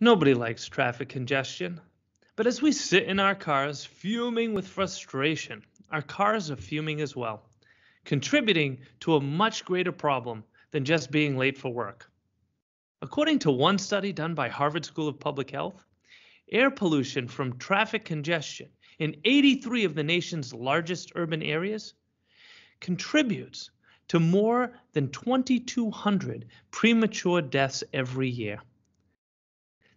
Nobody likes traffic congestion. But as we sit in our cars fuming with frustration, our cars are fuming as well, contributing to a much greater problem than just being late for work. According to one study done by Harvard School of Public Health, air pollution from traffic congestion in 83 of the nation's largest urban areas contributes to more than 2,200 premature deaths every year.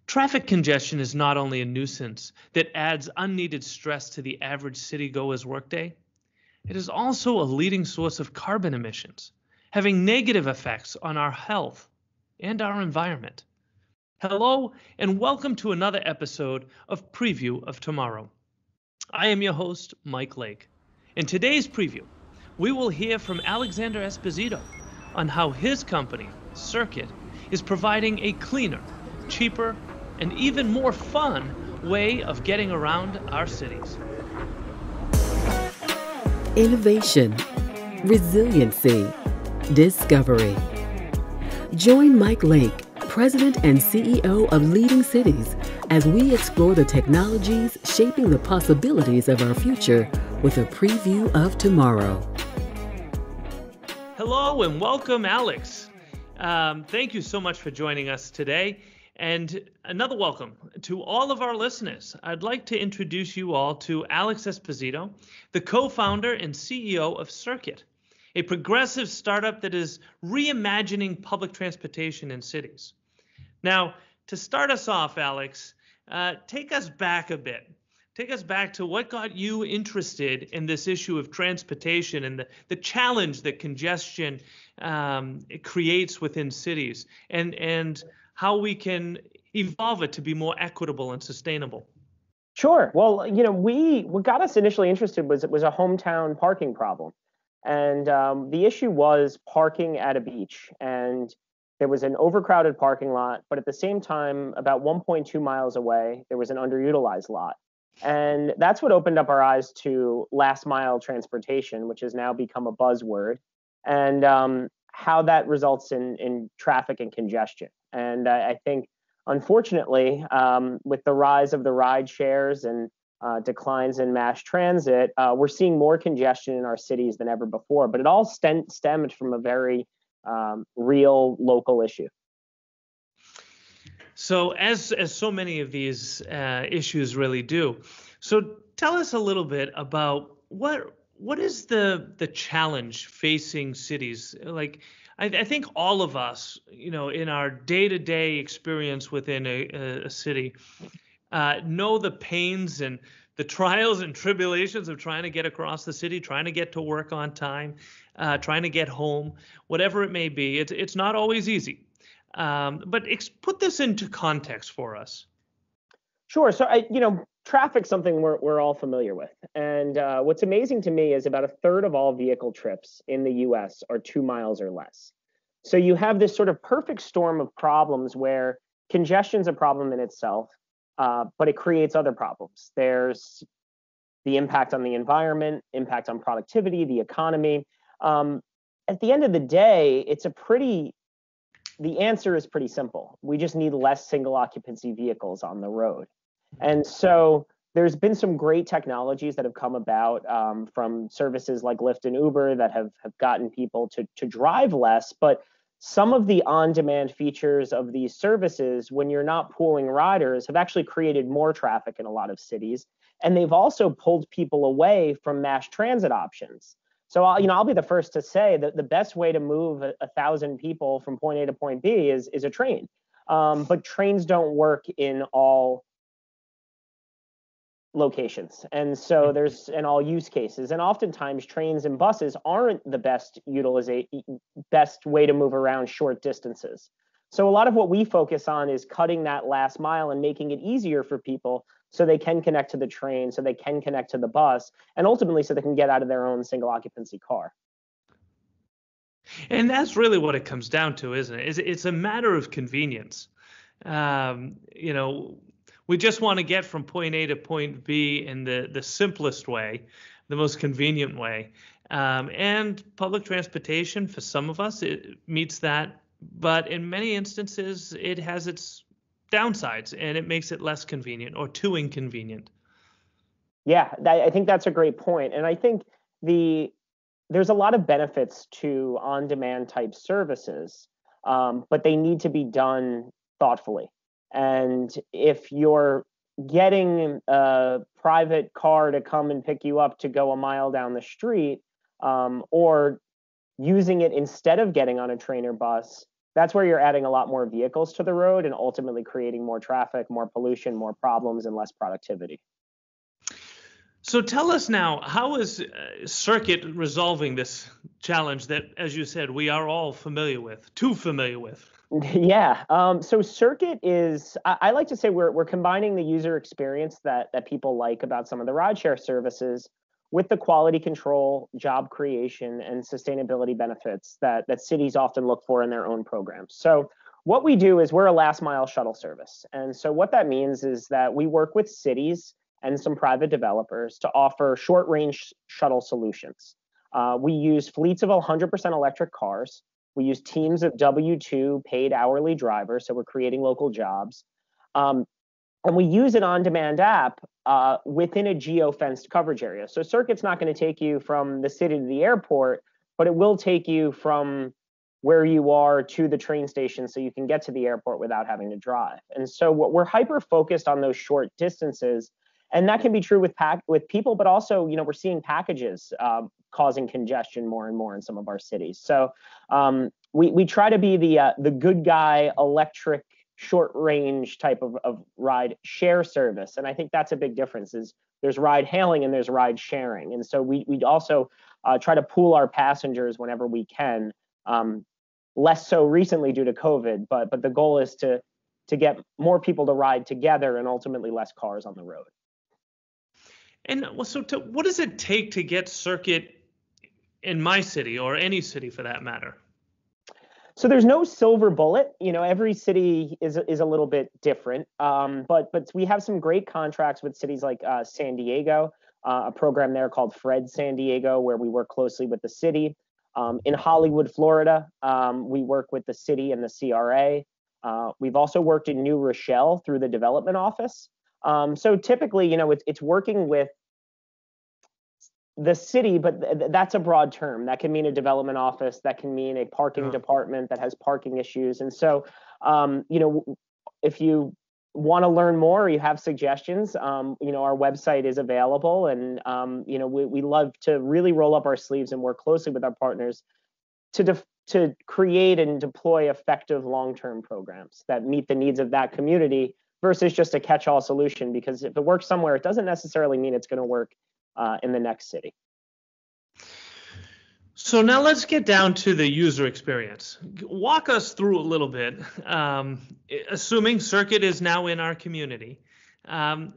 Traffic congestion is not only a nuisance that adds unneeded stress to the average city-goer's workday, it is also a leading source of carbon emissions, having negative effects on our health and our environment. Hello, and welcome to another episode of Preview of Tomorrow. I am your host, Mike Lake. In today's preview, we will hear from Alexander Esposito on how his company, Circuit, is providing a cleaner, cheaper, and even more fun way of getting around our cities. Innovation, resiliency, discovery. Join Mike Lake, President and CEO of Leading Cities, as we explore the technologies shaping the possibilities of our future with a preview of tomorrow. Hello and welcome, Alex. Thank you so much for joining us today. And another welcome to all of our listeners. I'd like to introduce you all to Alex Esposito, the co-founder and CEO of Circuit, a progressive startup that is reimagining public transportation in cities. Now, to start us off, Alex, take us back a bit. Take us back to what got you interested in this issue of transportation and the challenge that congestion it creates within cities, and how we can evolve it to be more equitable and sustainable. Sure. Well, what got us initially interested was a hometown parking problem. And the issue was parking at a beach. And there was an overcrowded parking lot, but at the same time, about 1.2 miles away, there was an underutilized lot. And that's what opened up our eyes to last mile transportation, which has now become a buzzword, and how that results in traffic and congestion. And I think, unfortunately, with the rise of the ride shares and declines in mass transit, we're seeing more congestion in our cities than ever before. But it all stemmed from a very real local issue. So as so many of these issues really do, so tell us a little bit about what is the challenge facing cities? Like, I think all of us, in our day-to-day experience within a city, know the pains and the trials and tribulations of trying to get across the city, trying to get to work on time, trying to get home, whatever it may be. It's not always easy. But put this into context for us. Sure. So, traffic's something we're all familiar with. And what's amazing to me is about a third of all vehicle trips in the US are 2 miles or less. So you have this sort of perfect storm of problems where congestion's a problem in itself, but it creates other problems. There's the impact on the environment, impact on productivity, the economy. At the end of the day, the answer is pretty simple. We just need less single occupancy vehicles on the road. And so there's been some great technologies that have come about from services like Lyft and Uber that have gotten people to drive less. But some of the on-demand features of these services, when you're not pooling riders, have actually created more traffic in a lot of cities. And they've also pulled people away from mass transit options. So I'll be the first to say that the best way to move 1,000 people from point A to point B is a train. But trains don't work in all locations. And so there's in all use cases. And oftentimes trains and buses aren't the best way to move around short distances. So a lot of what we focus on is cutting that last mile and making it easier for people so they can connect to the train, so they can connect to the bus, and ultimately so they can get out of their own single occupancy car. And that's really what it comes down to, isn't it? It's a matter of convenience. We just want to get from point A to point B in the simplest way, the most convenient way. And public transportation, for some of us, it meets that. But in many instances, it has its downsides, and it makes it less convenient or too inconvenient. Yeah, I think that's a great point. And I think there's a lot of benefits to on-demand type services, but they need to be done thoughtfully. And if you're getting a private car to come and pick you up to go a mile down the street, or using it instead of getting on a train or bus, that's where you're adding a lot more vehicles to the road and ultimately creating more traffic, more pollution, more problems, and less productivity. So tell us now, how is Circuit resolving this challenge that, as you said, we are all familiar with, too familiar with? Yeah. So Circuit is, I like to say we're combining the user experience that people like about some of the rideshare services with the quality control, job creation, and sustainability benefits that cities often look for in their own programs. So what we do is we're a last mile shuttle service. And so what that means is that we work with cities and some private developers to offer short range shuttle solutions. We use fleets of 100% electric cars. We use teams of W-2 paid hourly drivers, so we're creating local jobs. And we use an on-demand app within a geo-fenced coverage area. So Circuit's not going to take you from the city to the airport, but it will take you from where you are to the train station so you can get to the airport without having to drive. And so we're hyper-focused on those short distances. And that can be true with people, but also, we're seeing packages causing congestion more and more in some of our cities. So we try to be the good guy electric short range type of ride share service. And I think that's a big difference is there's ride hailing and there's ride sharing. And so we also try to pool our passengers whenever we can, less so recently due to COVID, but the goal is to get more people to ride together and ultimately less cars on the road. And so what does it take to get Circuit in my city or any city for that matter? So there's no silver bullet. Every city is a little bit different. But we have some great contracts with cities like San Diego, a program there called Fred San Diego, where we work closely with the city. In Hollywood, Florida, we work with the city and the CRA. We've also worked in New Rochelle through the development office. So typically, it's working with the city, but that's a broad term. That can mean a development office, that can mean a parking department that has parking issues. And so, if you want to learn more or you have suggestions, our website is available. And, we love to really roll up our sleeves and work closely with our partners to create and deploy effective long-term programs that meet the needs of that community versus just a catch-all solution. Because if it works somewhere, it doesn't necessarily mean it's going to work in the next city. So now let's get down to the user experience. Walk us through a little bit. Assuming Circuit is now in our community, how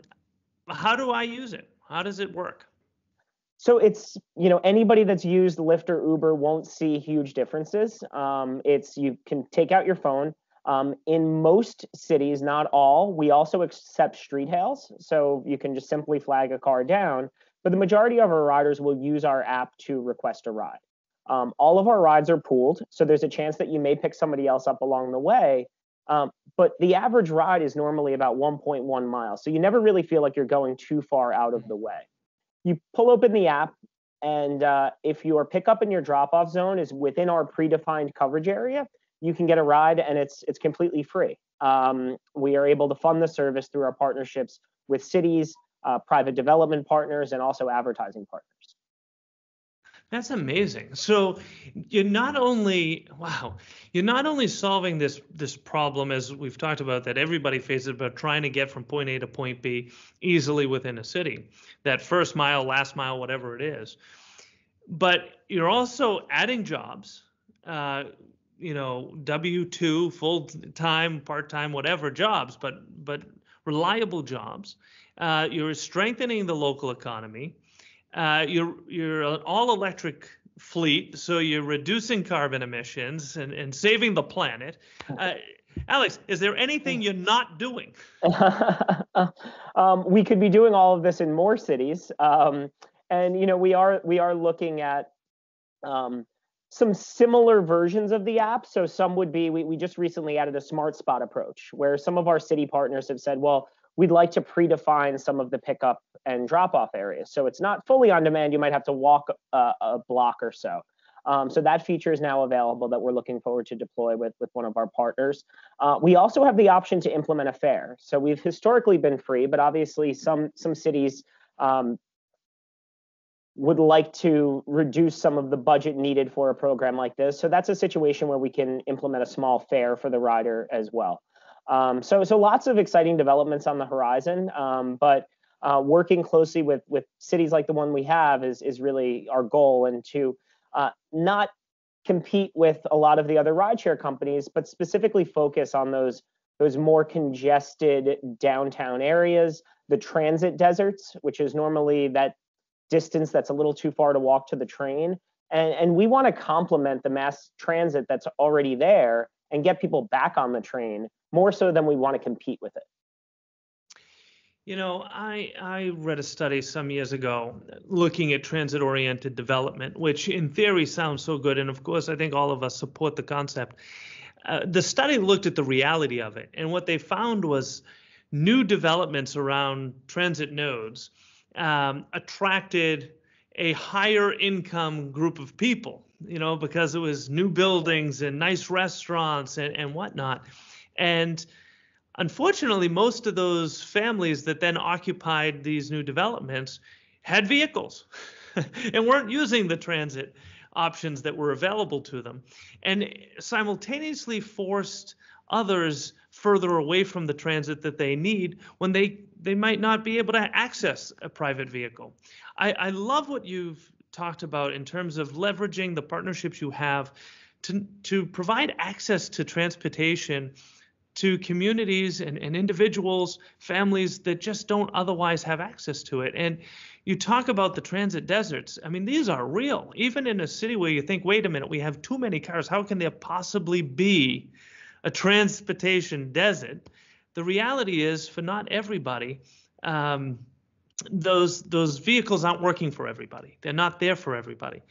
do I use it? How does it work? So it's, anybody that's used Lyft or Uber won't see huge differences. You can take out your phone. In most cities, not all, we also accept street hails. So you can just simply flag a car down, but the majority of our riders will use our app to request a ride. All of our rides are pooled, so there's a chance that you may pick somebody else up along the way. But the average ride is normally about 1.1 miles. So you never really feel like you're going too far out of the way. You pull open the app, and if your pickup and your drop-off zone is within our predefined coverage area, you can get a ride, and it's completely free. We are able to fund the service through our partnerships with cities, private development partners, and also advertising partners. That's amazing. So you're not only solving this problem, as we've talked about, that everybody faces about trying to get from point A to point B easily within a city, that first mile, last mile, whatever it is, but you're also adding jobs, W-2, full-time, part-time, whatever jobs, but reliable jobs. You're strengthening the local economy. You're an all-electric fleet, so you're reducing carbon emissions and saving the planet. Alex, is there anything you're not doing? We could be doing all of this in more cities, and we are looking at some similar versions of the app. So some would be, we just recently added a smart spot approach where some of our city partners have said, well, we'd like to predefine some of the pickup and drop off areas. So it's not fully on demand. You might have to walk a block or so. So that feature is now available that we're looking forward to deploy with one of our partners. We also have the option to implement a fare. So we've historically been free, but obviously some cities would like to reduce some of the budget needed for a program like this. So that's a situation where we can implement a small fare for the rider as well. So lots of exciting developments on the horizon, but working closely with cities like the one we have is really our goal, and to not compete with a lot of the other rideshare companies, but specifically focus on those more congested downtown areas, the transit deserts, which is normally that distance that's a little too far to walk to the train. And we want to complement the mass transit that's already there and get people back on the train more so than we want to compete with it. You know, I read a study some years ago looking at transit-oriented development, which in theory sounds so good. And of course, I think all of us support the concept. The study looked at the reality of it. And what they found was new developments around transit nodes attracted a higher income group of people, you know, because it was new buildings and nice restaurants and whatnot. And unfortunately, most of those families that then occupied these new developments had vehicles and weren't using the transit options that were available to them, and simultaneously forced others further away from the transit that they need when they might not be able to access a private vehicle. I love what you've talked about in terms of leveraging the partnerships you have to provide access to transportation to communities and individuals, families that just don't otherwise have access to it. And you talk about the transit deserts. I mean, these are real. Even in a city where you think, wait a minute, we have too many cars. How can there possibly be a transportation desert? The reality is, for not everybody, those vehicles aren't working for everybody. They're not there for everybody.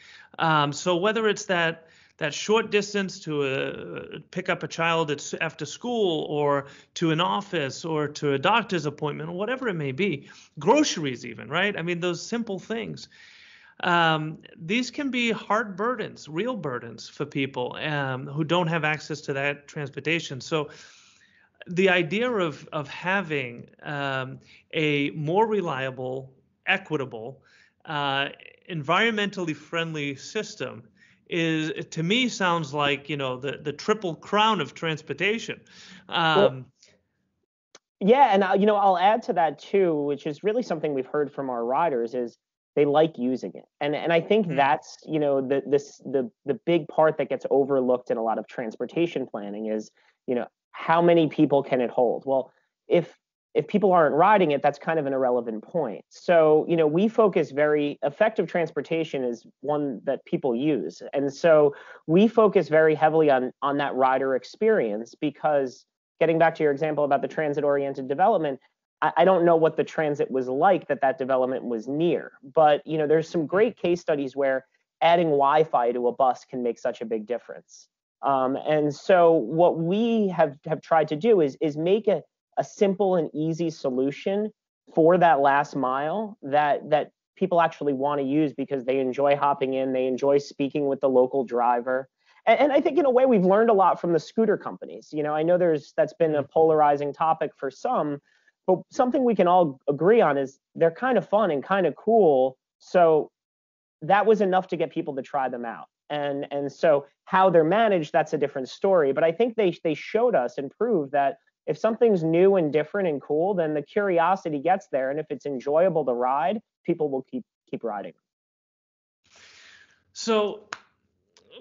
So whether it's that short distance to pick up a child after school, or to an office, or to a doctor's appointment, or whatever it may be, groceries even, right? I mean, those simple things. These can be hard burdens, real burdens for people who don't have access to that transportation. So the idea of having a more reliable, equitable, environmentally friendly system is, to me, sounds like, you know, the triple crown of transportation. Yeah, and you know, I'll add to that too, which is really something we've heard from our riders, is they like using it, and I think that's, you know, the big part that gets overlooked in a lot of transportation planning is, you know, how many people can it hold? Well, if people aren't riding it, that's kind of an irrelevant point. So, you know, we focus very effective transportation is one that people use. And so we focus very heavily on that rider experience, because getting back to your example about the transit-oriented development, I don't know what the transit was like that development was near. But, you know, there's some great case studies where adding Wi-Fi to a bus can make such a big difference. And so what we have tried to do is make a simple and easy solution for that last mile that people actually want to use, because they enjoy hopping in, they enjoy speaking with the local driver. And I think in a way we've learned a lot from the scooter companies. You know, I know that's been a polarizing topic for some, but something we can all agree on is they're kind of fun and kind of cool. So that was enough to get people to try them out. And so how they're managed, that's a different story. But I think they showed us and proved that if something's new and different and cool, then the curiosity gets there. And if it's enjoyable to ride, people will keep riding. So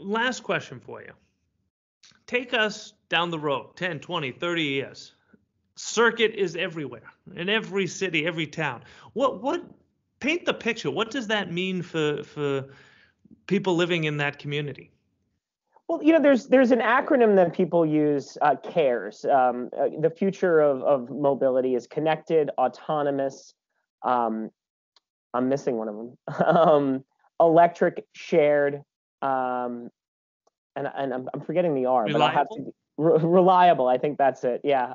last question for you. Take us down the road, 10, 20, 30 years. Circuit is everywhere, in every city, every town. What paint the picture. What does that mean for people living in that community? Well, you know, there's an acronym that people use, CARES. The future of mobility is connected, autonomous. I'm missing one of them. Electric, shared, and I'm forgetting the R, but I'll have to reliable. I think that's it. Yeah.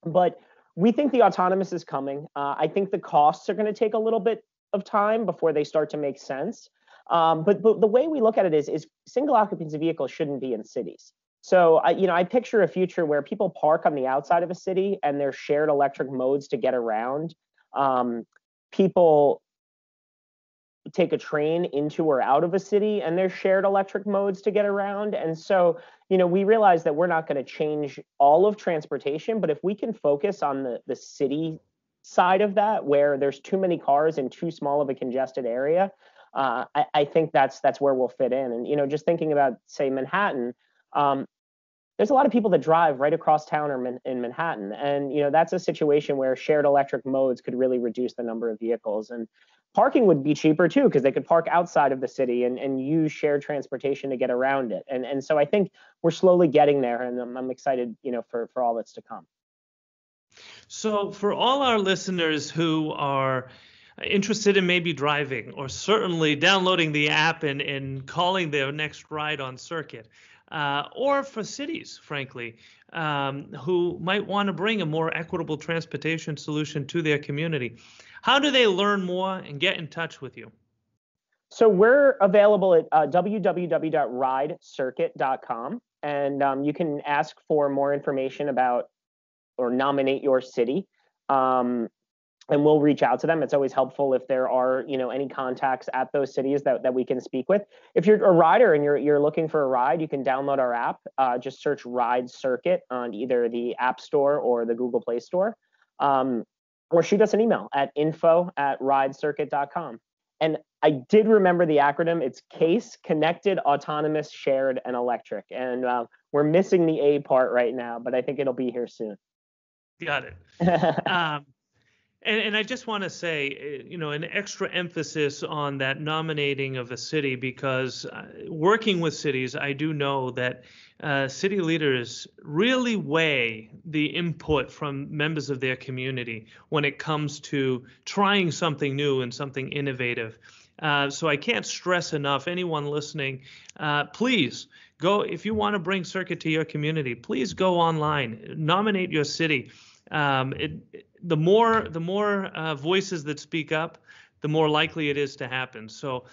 But we think the autonomous is coming. I think the costs are going to take a little bit of time before they start to make sense. But the way we look at it is single occupancy vehicles shouldn't be in cities. So I picture a future where people park on the outside of a city and there's shared electric modes to get around. People take a train into or out of a city and there's shared electric modes to get around. And so, we realize that we're not going to change all of transportation, but if we can focus on the city side of that, where there's too many cars in too small of a congested area, I think that's where we'll fit in. And, just thinking about, say, Manhattan, there's a lot of people that drive right across town or in Manhattan. And, that's a situation where shared electric modes could really reduce the number of vehicles. And parking would be cheaper too, because they could park outside of the city and use shared transportation to get around it. And so I think we're slowly getting there, and I'm excited, for all that's to come. So for all our listeners who are interested in maybe driving or certainly downloading the app and calling their next ride on circuit, or for cities, frankly, who might want to bring a more equitable transportation solution to their community, how do they learn more and get in touch with you? So we're available at www.ridecircuit.com, and you can ask for more information about or nominate your city. And we'll reach out to them. It's always helpful if there are, any contacts at those cities that we can speak with. If you're a rider and you're looking for a ride, you can download our app. Just search Ride Circuit on either the App Store or the Google Play Store. Or shoot us an email at info@ridecircuit.com. And I did remember the acronym. It's CASE, Connected, Autonomous, Shared, and Electric. And we're missing the A part right now, but I think it'll be here soon. Got it. And I just want to say, an extra emphasis on that nominating of a city, because working with cities, I do know that city leaders really weigh the input from members of their community when it comes to trying something new and something innovative. So I can't stress enough, anyone listening, please go, if you want to bring Circuit to your community, please go online, nominate your city. The more voices that speak up, the more likely it is to happen. So,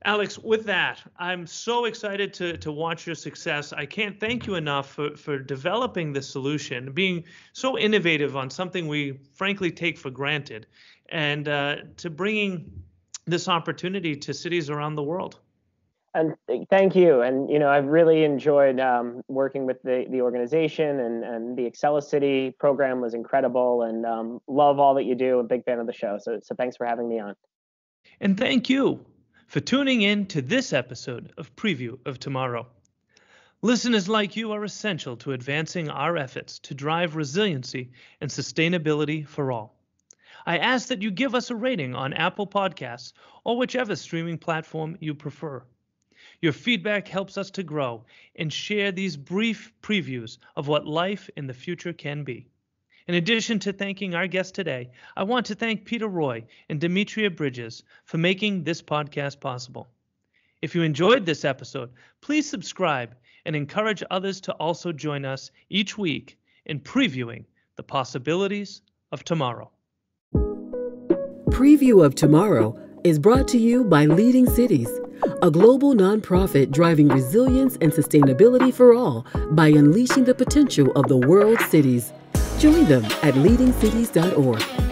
Alex, with that, I'm so excited to watch your success. I can't thank you enough for developing this solution, being so innovative on something we frankly take for granted, and to bringing this opportunity to cities around the world. And thank you. And, I've really enjoyed working with the organization, and the Excella City program was incredible, and love all that you do. A big fan of the show. So thanks for having me on. And thank you for tuning in to this episode of Preview of Tomorrow. Listeners like you are essential to advancing our efforts to drive resiliency and sustainability for all. I ask that you give us a rating on Apple Podcasts or whichever streaming platform you prefer. Your feedback helps us to grow and share these brief previews of what life in the future can be. In addition to thanking our guest today, I want to thank Peter Roy and Demetria Bridges for making this podcast possible. If you enjoyed this episode, please subscribe and encourage others to also join us each week in previewing the possibilities of tomorrow. Preview of Tomorrow is brought to you by Leading Cities, a global nonprofit driving resilience and sustainability for all by unleashing the potential of the world's cities. Join them at leadingcities.org.